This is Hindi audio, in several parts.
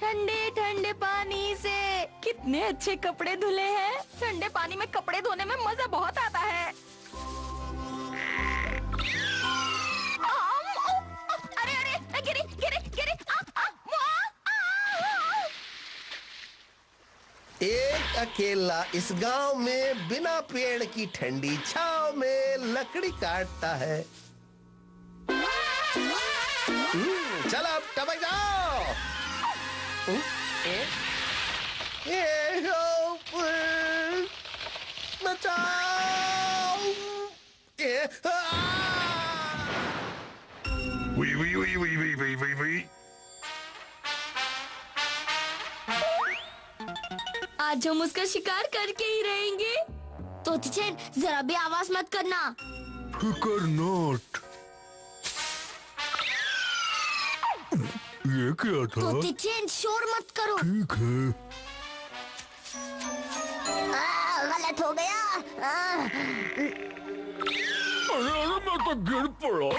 ठंडे ठंडे पानी से कितने अच्छे कपड़े धुले हैं। ठंडे पानी में कपड़े धोने में मजा बहुत आता है। अरे अरे गिरी गिरी गिरी। एक अकेला इस गांव में बिना पेड़ की ठंडी छांव में लकड़ी काटता है। चलो अब टपक जाओ। बचाओ। वी वी वी वी वी वी वी वी। आज हम उसका शिकार करके ही रहेंगे। तोतीचैन जरा भी आवाज मत करना। फिकर नॉट। ये क्या था? तोतीचैन शोर मत करो। ठीक है। गलत हो गया। अरे मैं तो गिर पड़ा।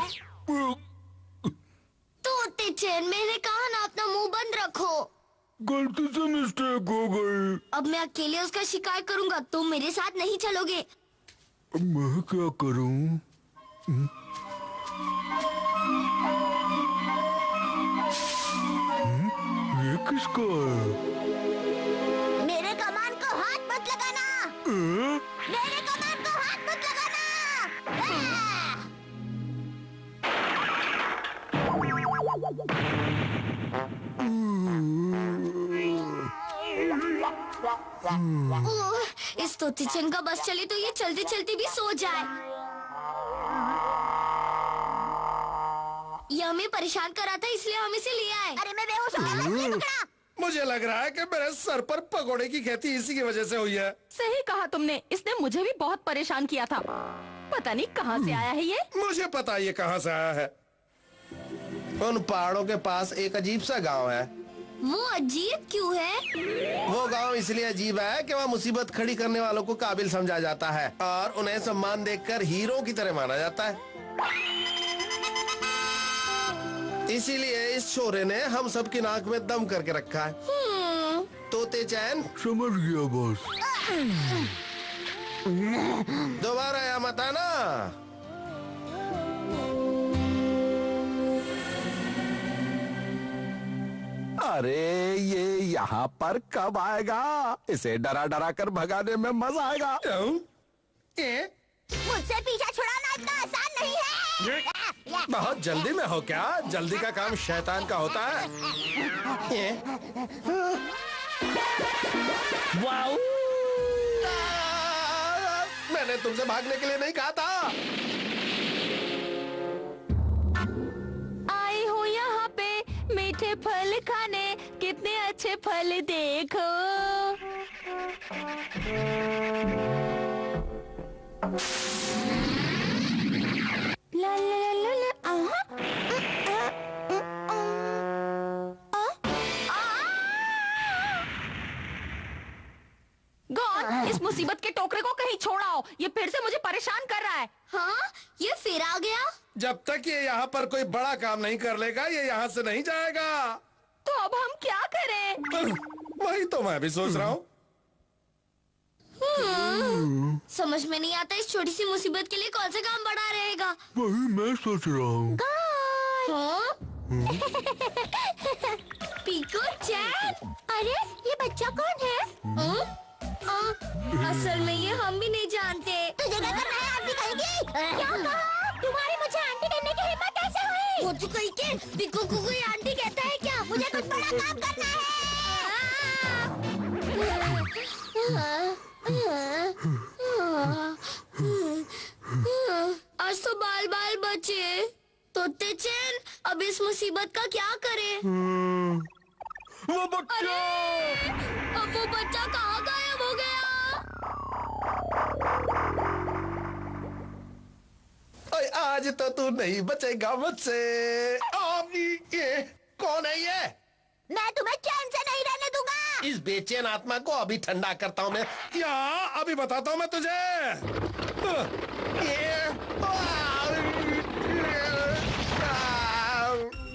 तोतीचैन मैंने कहा ना अपना मुंह बंद रखो। गलती से मिस्टेक हो गई। अब मैं अकेले उसका शिकार करूंगा, तुम मेरे साथ नहीं चलोगे। मैं क्या करूं? ये किसका है? मेरे कमान को हाथ मत लगाना। मेरे कमान को हाथ मत लगाना। इस तोतीचैन का बस चले तो ये चलते चलते भी सो जाए। ये हमें परेशान कर रहा था इसलिए हम इसे ले आए। अरे मैं बेहोश हो गया, नहीं पकड़ा। मुझे लग रहा है कि मेरे सर पर पकोड़े की खेती इसी की वजह से हुई है। सही कहा तुमने, इसने मुझे भी बहुत परेशान किया था। पता नहीं कहाँ से आया है ये। मुझे पता ये कहाँ से आया है। उन पहाड़ों के पास एक अजीब सा गांव है। वो अजीब क्यों है? वो गांव इसलिए अजीब है कि वहाँ मुसीबत खड़ी करने वालों को काबिल समझा जाता है और उन्हें सम्मान देकर हीरो की तरह माना जाता है। इसीलिए इस छोरे ने हम सबकी नाक में दम करके रखा है। तोतीचैन समझ गया बॉस। दोबारा यहाँ मत आना। अरे ये यहाँ पर कब आएगा? इसे डरा डरा कर भगाने में मजा आएगा। मुझसे पीछा छुड़ाना इतना आसान नहीं है। बहुत जल्दी में हो क्या? जल्दी का काम शैतान का होता है। वाओ! मैंने तुमसे भागने के लिए नहीं कहा था। आई हो यहाँ पे मीठे फल खाने, कितने अच्छे फल देखो। ला ला ला ला ला। गॉन, इस मुसीबत के टोकरे को कहीं छोड़ाओ। ये फिर से मुझे परेशान कर रहा है। हाँ, ये फिर आ गया। जब तक ये यहाँ पर कोई बड़ा काम नहीं कर लेगा ये यहाँ से नहीं जाएगा। तो अब हम क्या करें? वही तो मैं भी सोच रहा हूँ। समझ में नहीं आता इस छोटी सी मुसीबत के लिए कौन सा काम बड़ा रहेगा। वही मैं सोच रहा हूँ। हाँ? पीकू चैन, अरे ये बच्चा कौन है? असल में ये हम भी नहीं जानते। तुझे क्या करना है? आंटी कहेगी। क्या कहा? तुम्हारी मुझे आंटी कहने की हिम्मत कैसे हुई? वो तो कही के पीकू को कोई आंटी कहता है क्या? मुझे कुछ बड़ा काम करना है। आज तो बाल बाल बचे। तोतीचैन, अब इस मुसीबत का क्या करें? वो बच्चा! अब वो बच्चा कहाँ गायब हो गया? ओए, आज तो तू नहीं बचेगा मुझसे। ये कौन है ये? मैं तुम्हें चैन से नहीं रहने दूंगा। इस बेचैन आत्मा को अभी ठंडा करता हूँ मैं। यहाँ अभी बताता हूँ मैं तुझे।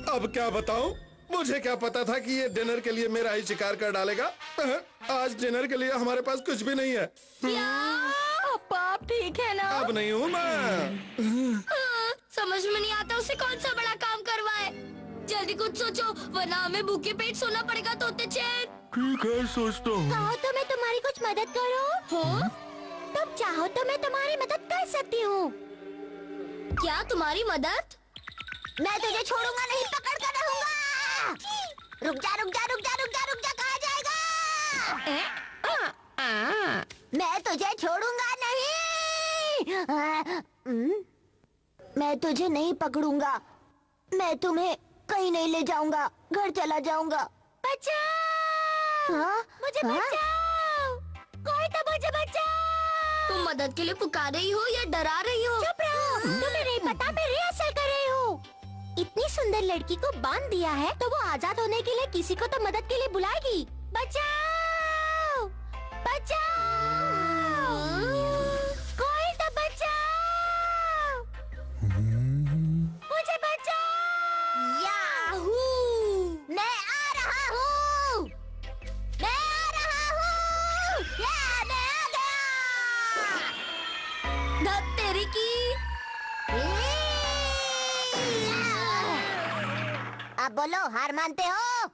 अब क्या बताऊँ? मुझे क्या पता था कि ये डिनर के लिए मेरा ही शिकार कर डालेगा। आज डिनर के लिए हमारे पास कुछ भी नहीं है। पापा आप ठीक है ना? अब नहीं हूँ मैं। समझ में नहीं आता उसे कौन सा बड़ा काम करवाए। जल्दी कुछ सोचो वरना हमें भूखे पेट सोना पड़ेगा तोते चैन। ठीक है, सोचता हूँ। चाहो तो मैं तुम्हारी कुछ मदद करूँ? हाँ? तुम चाहो तो मैं तुम्हारी मदद कर सकती हूँ। क्या तुम्हारी मदद? मैं तुझे छोड़ूंगा नहीं, पकड़ कर रहूंगा। रुक जा रुक जा रुक जा रुक जा रुक जा, कहाँ जाएगा? मैं तुझे छोड़ूंगा नहीं। मैं तुझे नहीं पकड़ूंगा। मैं तुम्हें कहीं नहीं ले जाऊंगा, घर चला जाऊंगा। बचाओ! मुझे बचाओ! कोई तो मुझे बचाओ! तुम मदद के लिए पुकार रही हो या डरा रही हो? चुप रहो, तुम्हें नहीं पता मैं रिहर्सल कर रही हूँ। इतनी सुंदर लड़की को बांध दिया है तो वो आजाद होने के लिए किसी को तो मदद के लिए बुलाएगी। बचाओ! बचाओ! कोई तो बचाओ! मुझे बचाओ! याहू! मैं आ रहा हूँ! मैं आ रहा हूँ! या मैं आ गया! धत तेरी की! अब बोलो, हार मानते हो?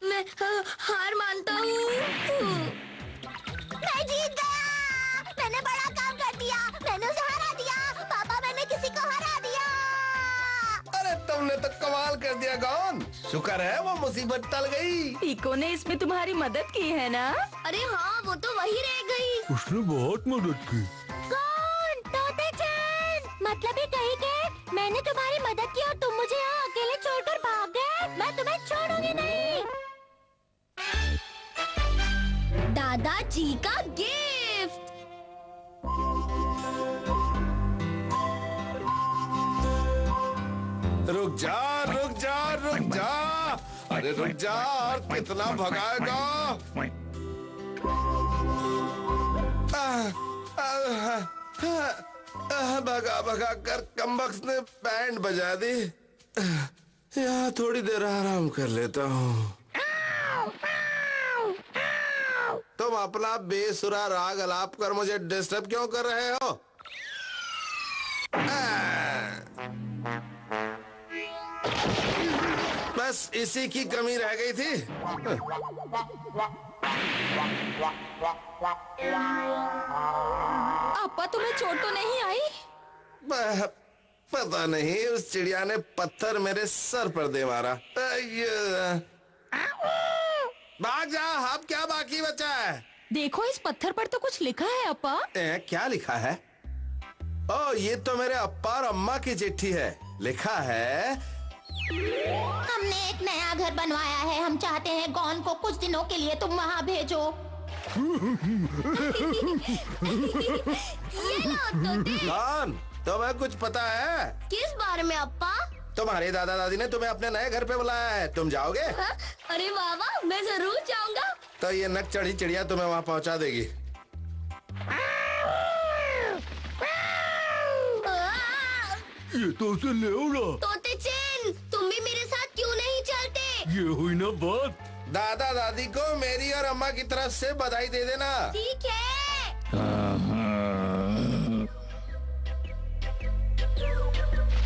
मैं हार मानता हूँ। मैं जीत गया! मैंने बड़ा काम कर दिया। मैंने उसे हरा दिया। पापा, मैंने किसी को हरा दिया। अरे तुमने तो कमाल कर दिया गॉन। शुक्र है वो मुसीबत टल गई। टीको ने इसमें तुम्हारी मदद की है ना? अरे हाँ, वो तो वही रह गई। उसने बहुत मदद की। कौन? तोते चैन! मतलब ये कही के मैंने तुम्हारी मदद की और तुम मुझे यहाँ अकेले छोड़कर भाग गए। मैं तुम्हें छोड़ूंगी नहीं। दादाजी का गिफ्ट। रुक जा रुक जा रुक जा। अरे रुक जा, और कितना भगाएगा? भगा भगा कर कमबख्त ने बैंड बजा दी। यहाँ थोड़ी देर आराम कर लेता हूँ। तुम अपना बेसुरा राग अलाप कर मुझे डिस्टर्ब क्यों कर रहे हो? बस इसी की कमी रह गई थी। पापा तुम्हें चोट तो नहीं आई? पता नहीं, उस चिड़िया ने पत्थर मेरे सर पर दे मारा। भाग जा, अब क्या बाकी बचा है? देखो इस पत्थर पर तो कुछ लिखा है अपा। क्या लिखा है? ओ, ये तो मेरे अप्पा और अम्मा की चिट्ठी है। लिखा है, हमने एक नया घर बनवाया है। हम चाहते हैं गॉन को कुछ दिनों के लिए तुम वहाँ भेजो। ये लो तोते। गॉन, तुम्हें कुछ पता है? किस बारे में अप्पा? तुम्हारे दादा दादी ने तुम्हें अपने नए घर पे बुलाया है। तुम जाओगे? अरे वाह वाह, मैं जरूर जाऊंगा। तो ये नक चढ़ी चिड़िया तुम्हें वहाँ पहुँचा देगी। ये तो उसे ले ना। तोते चैन, तुम भी मेरे साथ क्यों नहीं चलते? ये हुई ना बात। दादा दादी को मेरी और अम्मा की तरफ से बधाई दे देना। ठीक है।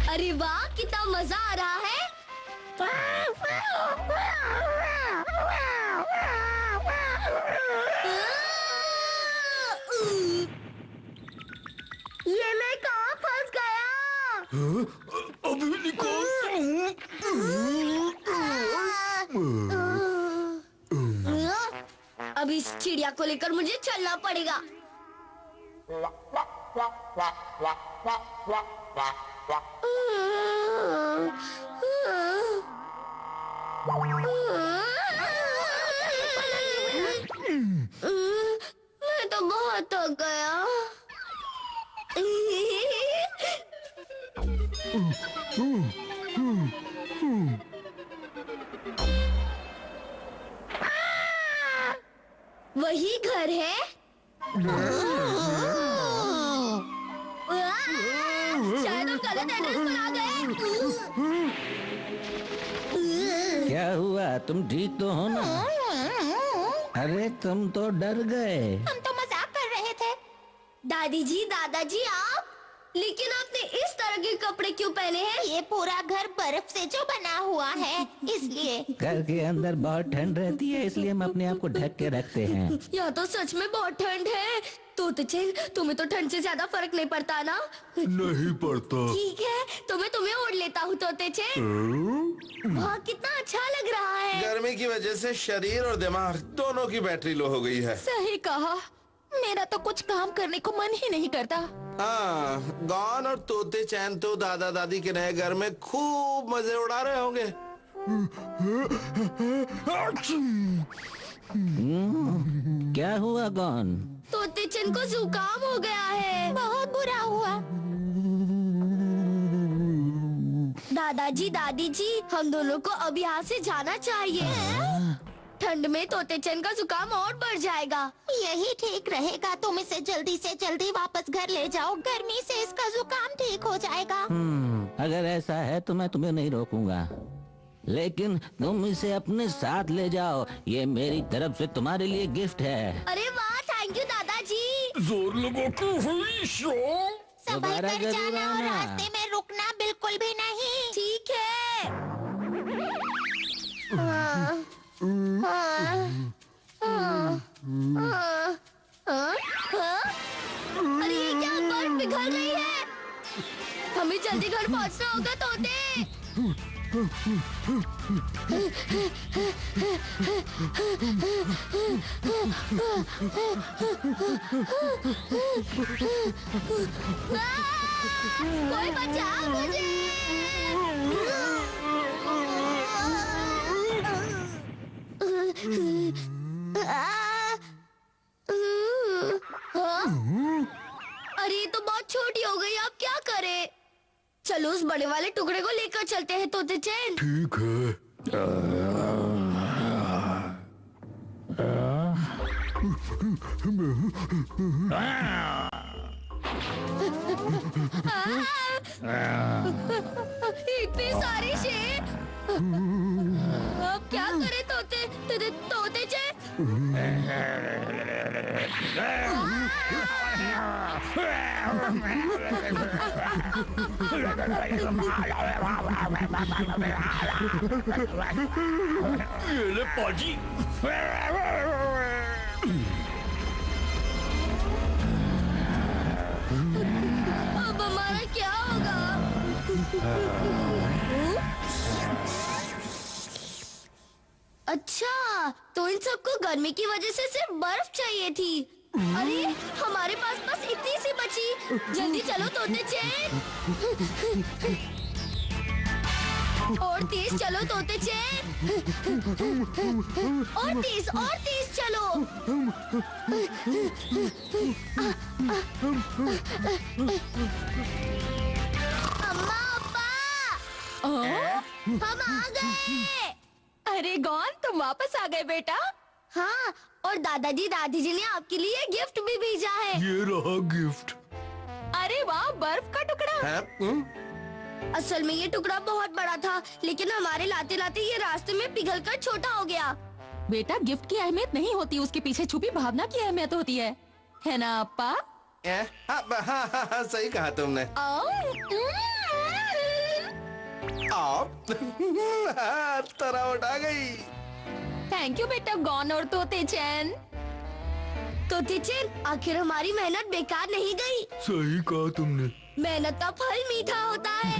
अरे वाह, कितना मजा आ रहा है। ये मैं कहाँ फंस गया? अभी निकाल। अब इस चिड़िया को लेकर मुझे चलना पड़ेगा। मैं तो बहुत थक गया। वही घर है? शायद हम गलत एड्रेस ड्रेस पर आ गए। क्या हुआ? तुम ठीक तो हो ना? अरे तुम तो डर गए। हम तो मजाक कर रहे थे। दादी जी, दादाजी आप, लेकिन आपने इस तरह के कपड़े क्यों पहने हैं? ये पूरा घर बर्फ से जो बना हुआ है, इसलिए। घर के अंदर बहुत ठंड रहती है, इसलिए हम अपने आप को ढक के रखते हैं। यहाँ तो सच में बहुत ठंड है। तोतेचेन, तुम्हें तो ठंड से ज्यादा फर्क नहीं पड़ता ना? नहीं पड़ता। ठीक है, तो मैं तुम्हें ओढ़ लेता हूँ तोतेचेन। वाह, कितना अच्छा लग रहा है। गर्मी की वजह से शरीर और दिमाग दोनों की बैटरी लो हो गई है। सही कहा, मेरा तो कुछ काम करने को मन ही नहीं करता। हाँ, गॉन और तोते चैन तो दादा दादी के नए घर में खूब मजे उड़ा रहे होंगे। क्या हुआ गॉन? तोतेचेन को जुकाम हो गया है। बहुत बुरा हुआ। दादाजी, दादी जी, हम दोनों को अब यहाँ से जाना चाहिए। ठंड में तोतेचेन का जुकाम और बढ़ जाएगा। यही ठीक रहेगा, तुम इसे जल्दी से जल्दी वापस घर ले जाओ। गर्मी से इसका जुकाम ठीक हो जाएगा। अगर ऐसा है तो मैं तुम्हें नहीं रोकूंगा, लेकिन तुम इसे अपने साथ ले जाओ। ये मेरी तरफ से तुम्हारे लिए गिफ्ट है। अरे वाह, थैंक यू दादाजी। जोर लगा के हुई शो। संभल दोबारा कर जरूर जाना और आना। रास्ते में रुकना बिल्कुल भी नहीं। ठीक है। हाँ, हाँ, हाँ, हाँ, हाँ। अरे ये क्या, बर्फ पिघल रही है। हमें जल्दी घर पहुंचना होगा तोते। कोई बचाओ मुझे। अरे ये तो बहुत छोटी हो गई, अब क्या करें? चलो उस बड़े वाले टुकड़े को लेकर चलते हैं तोतेचेन। ठीक है। इतने सारे शेर। अब क्या करें तोतेचेन? ये ले पाजी। अब हमारा क्या होगा? अच्छा, तो इन सबको गर्मी की वजह से सिर्फ बर्फ चाहिए थी। अरे हमारे पास बस इतनी सी बची। जल्दी चलो तोतेचेन। और तेज चलो तोतेचेन। और तेज चलो। अम्मा, अब्बा, हम आ गए। अरे गॉन, तुम वापस आ गए बेटा। हाँ, और दादाजी, दादी जी ने आपके लिए गिफ्ट भी भेजा है। ये रहा गिफ्ट। अरे वाह, बर्फ का टुकड़ा। हैं? असल में ये टुकड़ा बहुत बड़ा था, लेकिन हमारे लाते लाते ये रास्ते में पिघलकर छोटा हो गया। बेटा, गिफ्ट की अहमियत नहीं होती, उसके पीछे छुपी भावना की अहमियत होती है ना अप्पा? हाँ, सही कहा तुमने। आप तरह उठा गई। थैंक यू बेटा गॉन और तोतेचेन। तोतेचेन, आखिर हमारी मेहनत बेकार नहीं गई। सही कहा तुमने। मेहनत का फल मीठा होता है।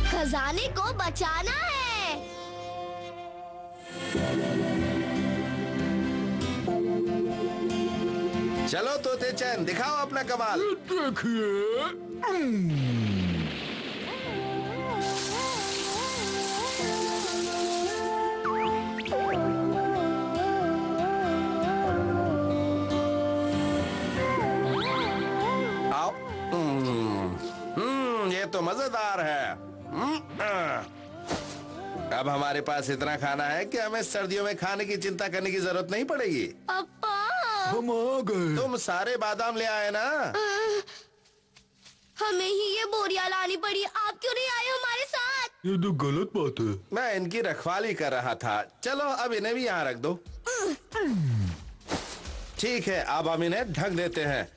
खजाने को बचाना है। चलो तोते चैन, दिखाओ अपना कमाल। देखिए। आओ। ये तो मजेदार है। अब हमारे पास इतना खाना है कि हमें सर्दियों में खाने की चिंता करने की जरूरत नहीं पड़ेगी। अप्पा, हम आ गए। तुम सारे बादाम ले आए ना? हमें ही ये बोरियां लानी पड़ी, आप क्यों नहीं आए हमारे साथ? ये तो गलत बात है। मैं इनकी रखवाली कर रहा था। चलो अब इन्हें भी यहाँ रख दो। ठीक है, अब हम इन्हें ढक देते हैं।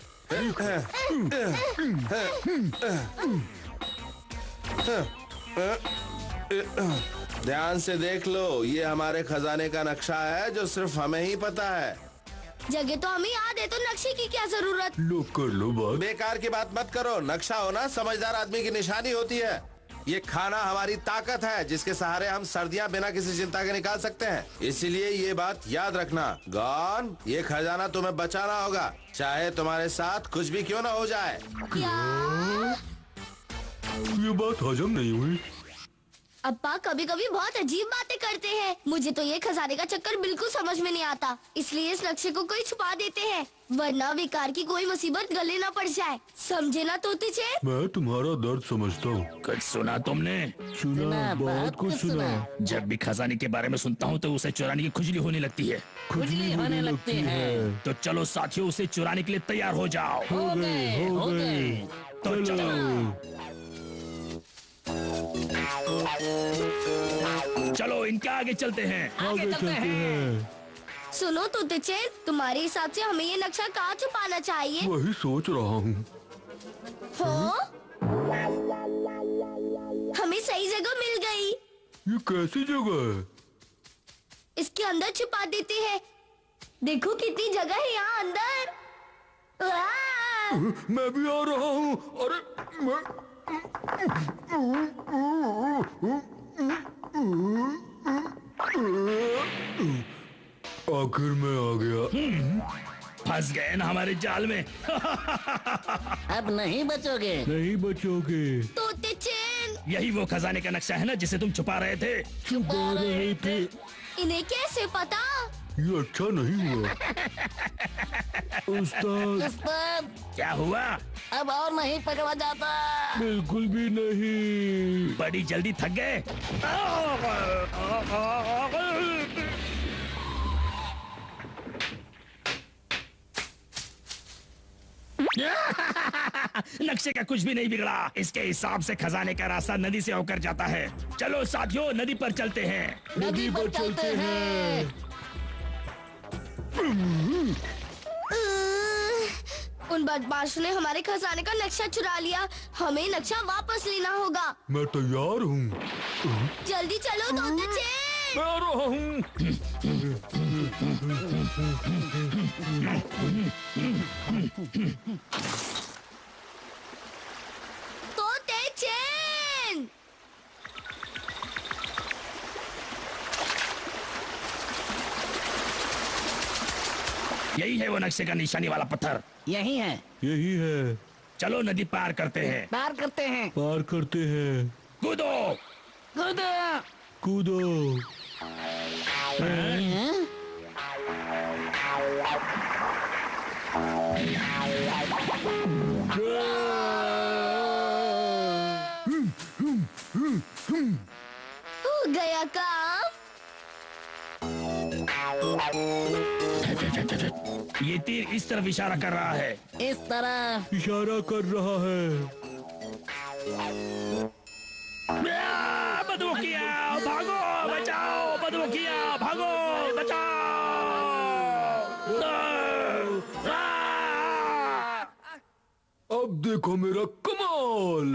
ध्यान से देख लो, ये हमारे खजाने का नक्शा है जो सिर्फ हमें ही पता है। जगह तो हमें याद है, तो नक्शे की क्या जरूरत? लो कर लो बात। बेकार की बात मत करो। नक्शा होना समझदार आदमी की निशानी होती है। ये खाना हमारी ताकत है, जिसके सहारे हम सर्दियां बिना किसी चिंता के निकाल सकते हैं। इसीलिए ये बात याद रखना। गॉन, ये खजाना तुम्हें बचाना होगा, चाहे तुम्हारे साथ कुछ भी क्यों ना हो जाए। क्या? ये बात हजम नहीं हुई। अप्पा कभी कभी बहुत अजीब बातें करते हैं। मुझे तो ये खजाने का चक्कर बिल्कुल समझ में नहीं आता, इसलिए इस नक्शे को कोई छुपा देते हैं, वरना बेकार की कोई मुसीबत गले ना पड़ जाए। समझे ना तोते चेन? मैं तुम्हारा दर्द समझता हूँ। कुछ सुना तुमने? सुना, बहुत कुछ सुना। जब भी खजाने के बारे में सुनता हूँ तो उसे चुराने की खुजली होने लगती है। खुजली होने लगती है। तो चलो साथियों, उसे चुराने के लिए तैयार हो जाओ। हो गए। तो चलो चलो इनके आगे चलते हैं। आगे चलते हैं। सुनो तोते चेन, तुम्हारे हिसाब से हमें ये नक्शा कहाँ छुपाना चाहिए? वही सोच रहा हूँ। हो? हमें सही जगह मिल गई। ये कैसी जगह है? इसके अंदर छुपा देते हैं। देखो कितनी जगह है यहाँ अंदर। मैं भी आ रहा हूँ। अरे मैं... आखिर मैं आ गया। फंस गए ना हमारे जाल में। अब नहीं बचोगे। नहीं बचोगे। तोते चेन, यही वो खजाने का नक्शा है ना जिसे तुम छुपा रहे थे। छुपा रहे थे। इन्हें कैसे पता? ये अच्छा नहीं हुआ। उस्ताद, उस्ताद, क्या हुआ? अब और नहीं पकड़ा जाता। बिल्कुल भी नहीं। बड़ी जल्दी थक गए। नक्शे का कुछ भी नहीं बिगड़ा। इसके हिसाब से खजाने का रास्ता नदी से होकर जाता है। चलो साथियों, नदी पर चलते हैं। नदी पर चलते हैं। उन बदमाशों ने हमारे खजाने का नक्शा चुरा लिया। हमें नक्शा वापस लेना होगा। मैं तैयार हूँ। जल्दी चलो तोते चेन। मैं आ रहा हूँ। तोते चेन, यही है वो नक्शे का निशानी वाला पत्थर। यही है। यही है। चलो नदी पार करते हैं। पार करते हैं। पार करते हैं। कूदो। कूदो। कूदो। हो गया काम। ये तीर इस तरफ इशारा कर रहा है। इस तरह। इशारा कर रहा है। बदबुकिया भागो, बचाओ। बदबुकिया भागो, बचाओ। अब देखो मेरा कमाल।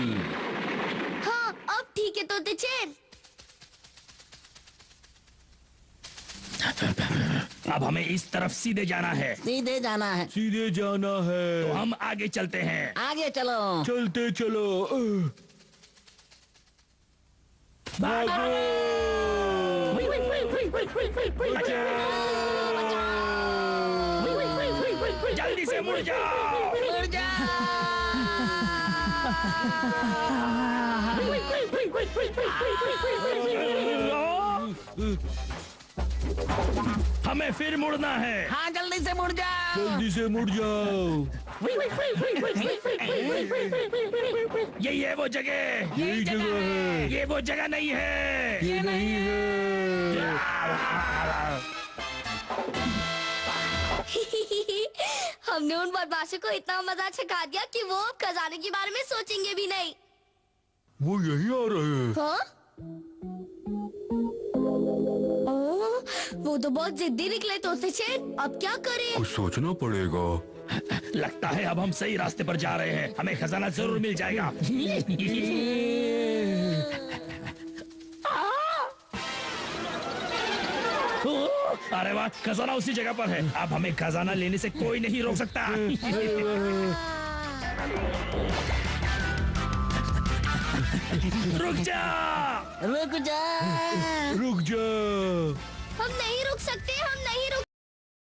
हाँ, अब ठीक है तोते चेन। अब हमें इस तरफ सीधे जाना है। सीधे जाना है। सीधे जाना है। तो हम आगे चलते हैं। आगे चलो। चलते चलो। भागो। जल्दी से मुड़ जाओ। मुड़ हमें फिर मुड़ना है। हाँ, जल्दी से मुड़ जाओ। जल्दी से मुड़ जाओ। यही है वो जगह। यही जगह है। ये वो जगह नहीं है। ये नहीं है। हमने तुमने उन बदमाशों को इतना मजा सिखा दिया कि वो अब खजाने के बारे में सोचेंगे भी नहीं। वो यही आ रहे हैं। हाँ? ओह, वो तो बहुत जिद्दी निकले तोते चेन। अब क्या करें? कुछ सोचना पड़ेगा। लगता है अब हम सही रास्ते पर जा रहे हैं, हमें खजाना जरूर मिल जाएगा। अरे वाह, खजाना उसी जगह पर है। अब हमें खजाना लेने से कोई नहीं रोक सकता। रुक जा। रुक जा। रुक जा। हम नहीं रुक सकते, हम नहीं रुक